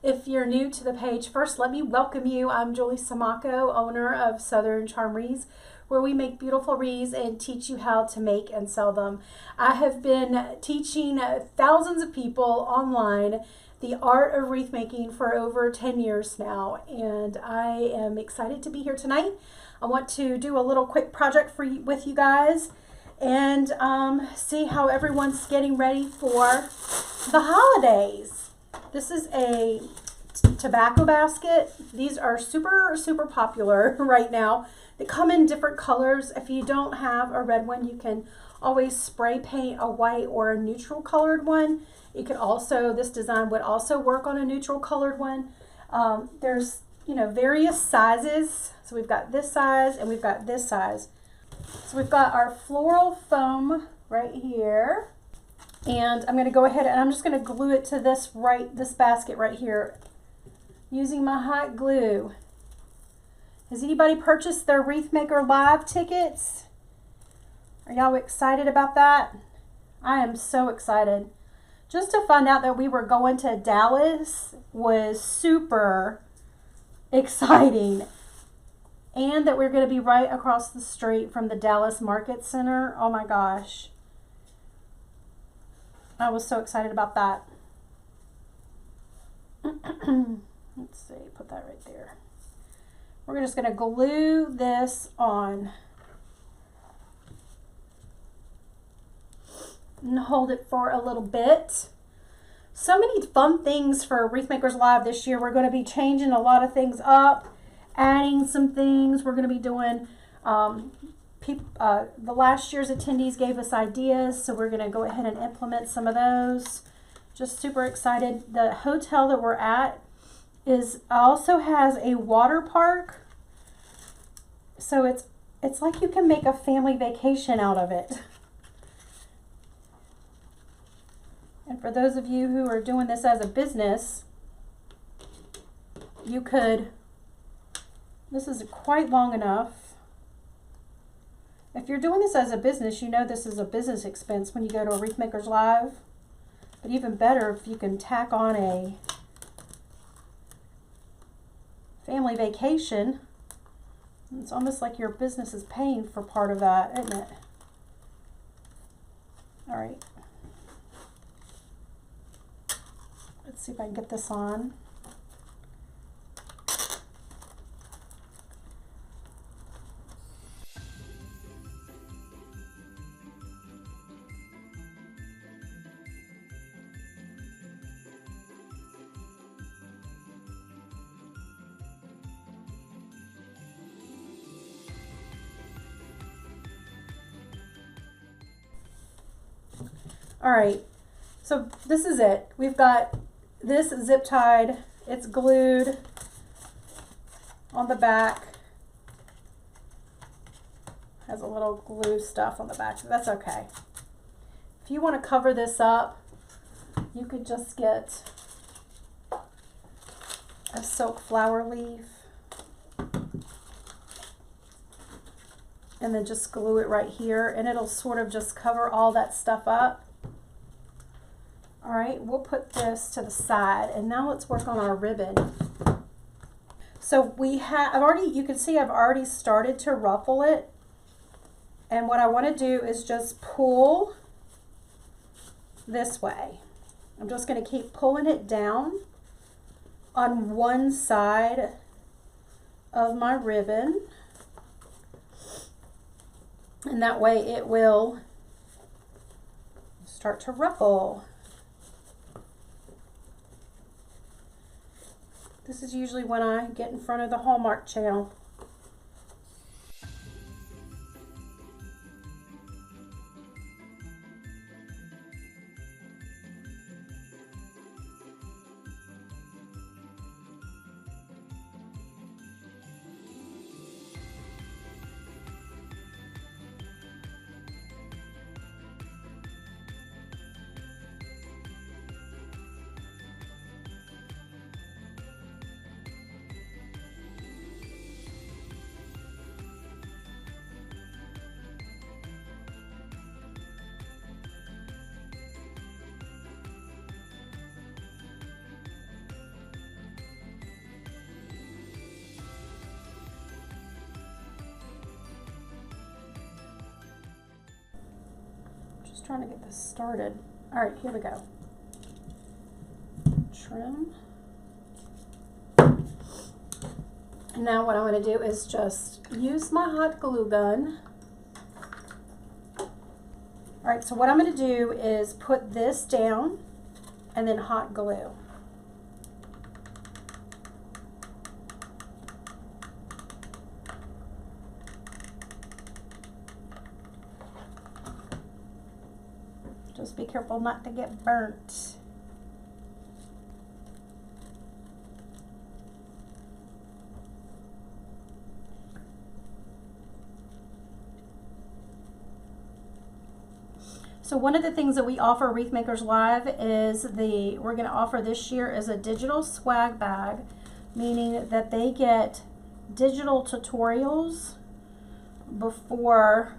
If you're new to the page, first let me welcome you. I'm Julie Samako, owner of Southern Charm Wreaths, where we make beautiful wreaths and teach you how to make and sell them. I have been teaching thousands of people online the art of wreath making for over 10 years now, and I am excited to be here tonight. I want to do a little quick project with you guys and see how everyone's getting ready for the holidays. This is a tobacco basket. These are super popular right now. They come in different colors. If you don't have a red one, you can always spray paint a white or a neutral colored one. You could also, this design would also work on a neutral colored one. There's, various sizes. So we've got this size and we've got this size. So we've got our floral foam right here. And I'm going to go ahead and I'm just going to glue it to this basket right here using my hot glue. Has anybody purchased their Wreath Maker Live tickets? Are y'all excited about that? I am so excited. Just to find out that we were going to Dallas was super exciting. And that we're going to be right across the street from the Dallas Market Center. Oh my gosh. I was so excited about that. Let's see, put that right there. We're just going to glue this on and hold it for a little bit. So many fun things for Wreath Makers Live this year. We're going to be changing a lot of things up, adding some things. We're going to be doing, the last year's attendees gave us ideas, so we're going to go ahead and implement some of those. Just super excited. The hotel that we're at also has a water park, so it's like you can make a family vacation out of it. And for those of you who are doing this as a business, you could, this is quite long enough. If you're doing this as a business, you know this is a business expense when you go to a Wreath Makers Live. But even better if you can tack on a family vacation. It's almost like your business is paying for part of that, isn't it? All right. Let's see if I can get this on. All right, so this is it. We've got this zip tied, it's glued on the back. Has a little glue stuff on the back, that's okay. If you want to cover this up, you could just get a silk flower leaf and then just glue it right here, and it'll sort of just cover all that stuff up. All right, we'll put this to the side, and now let's work on our ribbon. So you can see I've already started to ruffle it, and what I want to do is just pull this way. I'm just going to keep pulling it down on one side of my ribbon, and that way it will start to ruffle. This is usually when I get in front of the Hallmark Channel. Just trying to get this started. All right, here we go. Trim. And now what I'm going to do is just use my hot glue gun. All right, so what I'm going to do is put this down and then hot glue. Just be careful not to get burnt. So one of the things that we offer Wreath Makers Live is we're going to offer this year is a digital swag bag, meaning that they get digital tutorials before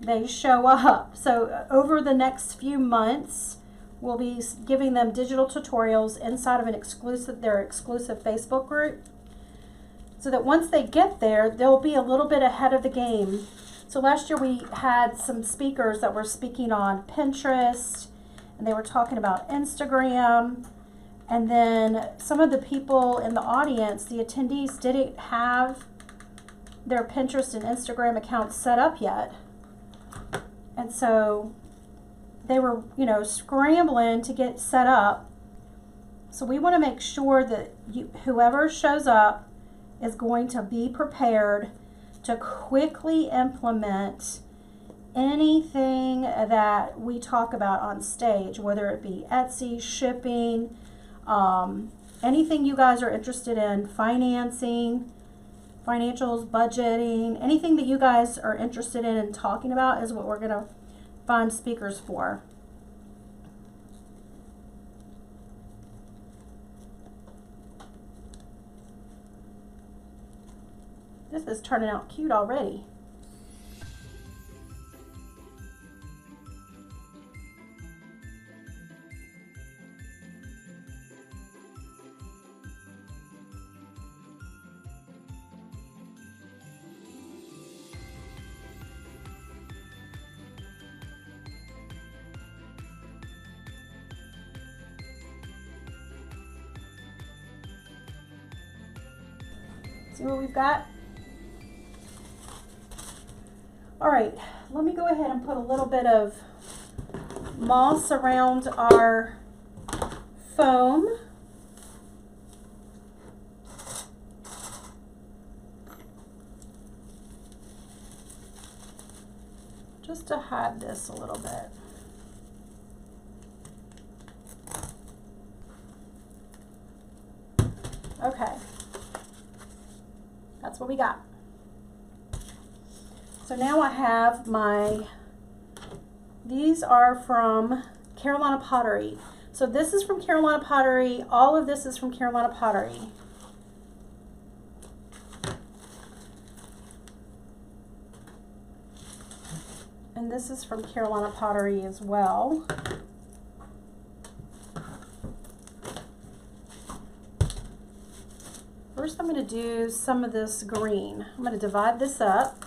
they show up. So over the next few months, we'll be giving them digital tutorials inside of their exclusive Facebook group, so that once they get there, they'll be a little bit ahead of the game. So last year we had some speakers that were speaking on Pinterest, and they were talking about Instagram, and then some of the people in the audience, the attendees, didn't have their Pinterest and Instagram accounts set up yet. And so they were, scrambling to get set up. So we want to make sure that whoever shows up is going to be prepared to quickly implement anything that we talk about on stage, whether it be Etsy, shipping, anything you guys are interested in, financing, financials, budgeting, anything that you guys are interested in and talking about is what we're going to find speakers for. This is turning out cute already. See what we've got? All right, let me go ahead and put a little bit of moss around our foam. Just to hide this a little bit. Okay, that's what we got. So now I have these are from Carolina Pottery. So this is from Carolina Pottery. All of this is from Carolina Pottery. And this is from Carolina Pottery as well. First I'm going to do some of this green. I'm going to divide this up.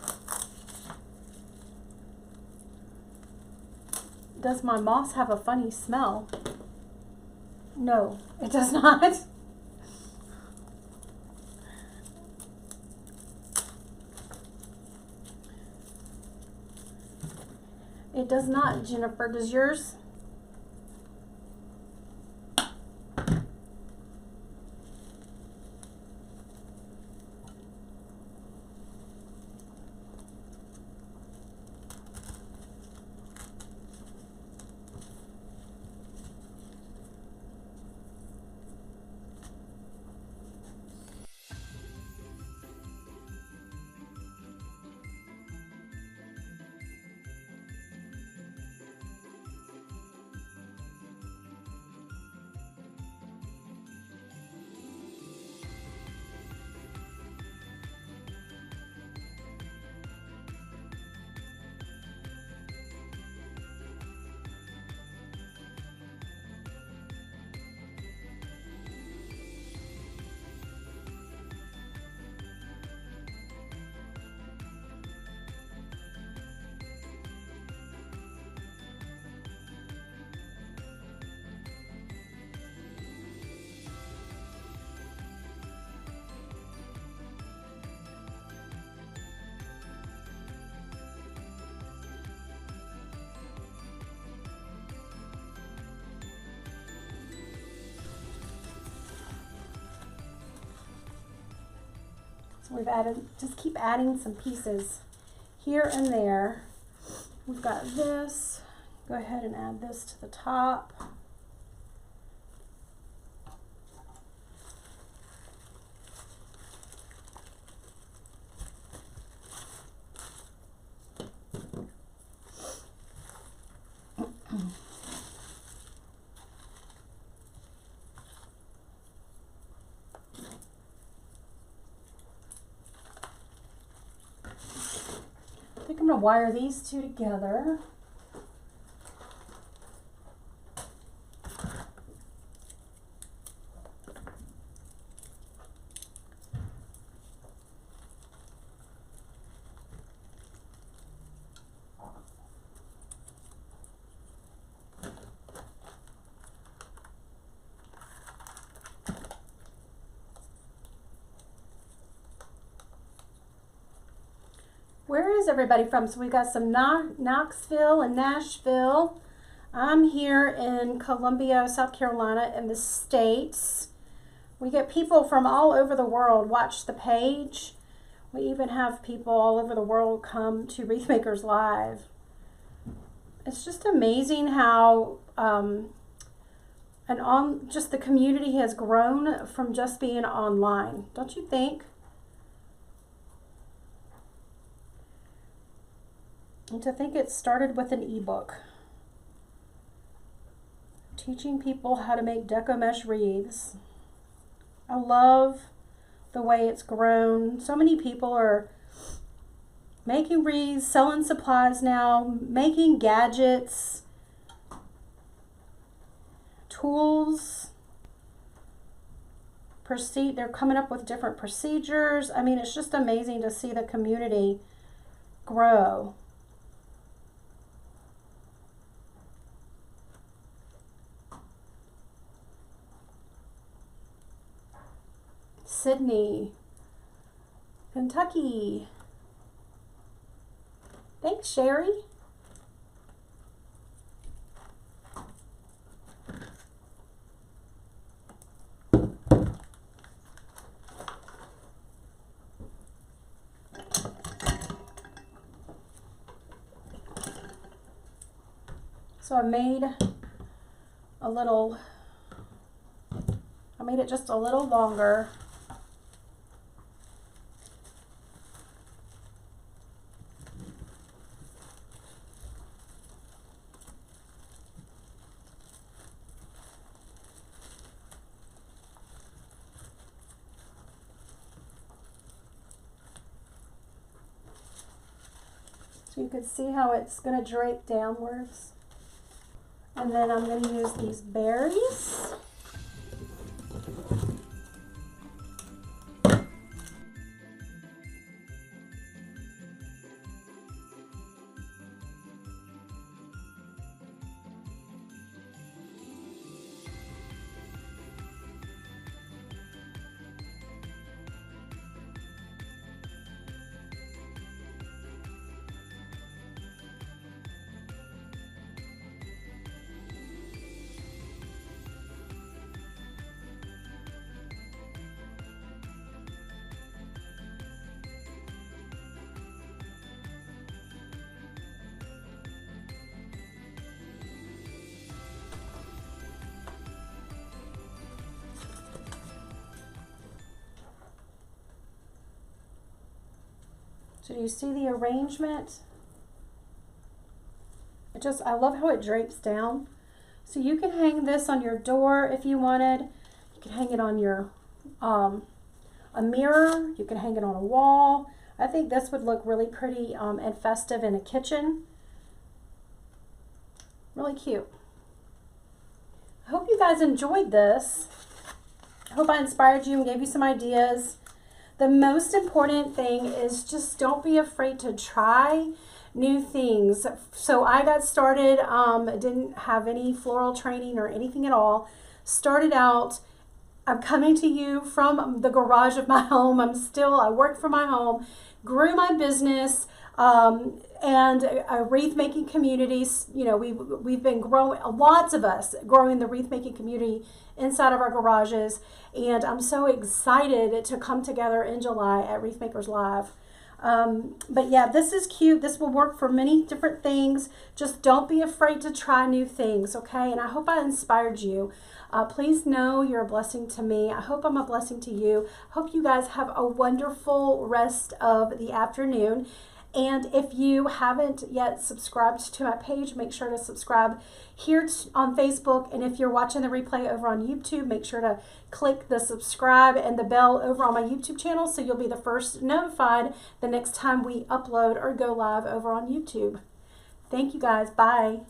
Does my moss have a funny smell? No, it does not. It does not, Jennifer. Does yours? So we've added, just keep adding some pieces here and there. We've got this. Go ahead and add this to the top. I think I'm going to wire these two together. Where is everybody from? So we've got some Knoxville and Nashville. I'm here in Columbia, South Carolina in the States. We get people from all over the world watch the page. We even have people all over the world come to Wreath Makers Live. It's just amazing how just the community has grown from just being online, don't you think? And to think it started with an ebook, teaching people how to make deco mesh wreaths. I love the way it's grown. So many people are making wreaths, selling supplies now, making gadgets, tools. They're coming up with different procedures. I mean, it's just amazing to see the community grow. Sydney, Kentucky. Thanks, Sherry. So I made it just a little longer. So you can see how it's going to drape downwards. And then I'm going to use these berries. So do you see the arrangement? I love how it drapes down. So you can hang this on your door if you wanted. You can hang it on your a mirror. You can hang it on a wall. I think this would look really pretty and festive in a kitchen. Really cute. I hope you guys enjoyed this. I hope I inspired you and gave you some ideas. The most important thing is just don't be afraid to try new things. So I got started, didn't have any floral training or anything at all. Started out, I'm coming to you from the garage of my home. I work from my home, grew my business. and a wreath making communities. You know, we've been growing, lots of us growing the wreath making community inside of our garages, and I'm so excited to come together in July at Wreath Makers Live. But yeah, this is cute. This will work for many different things. Just don't be afraid to try new things, okay? And I hope I inspired you. Please know you're a blessing to me. I hope I'm a blessing to you. Hope you guys have a wonderful rest of the afternoon. And if you haven't yet subscribed to my page, make sure to subscribe here on Facebook. And if you're watching the replay over on YouTube, make sure to click the subscribe and the bell over on my YouTube channel so you'll be the first notified the next time we upload or go live over on YouTube. Thank you guys. Bye.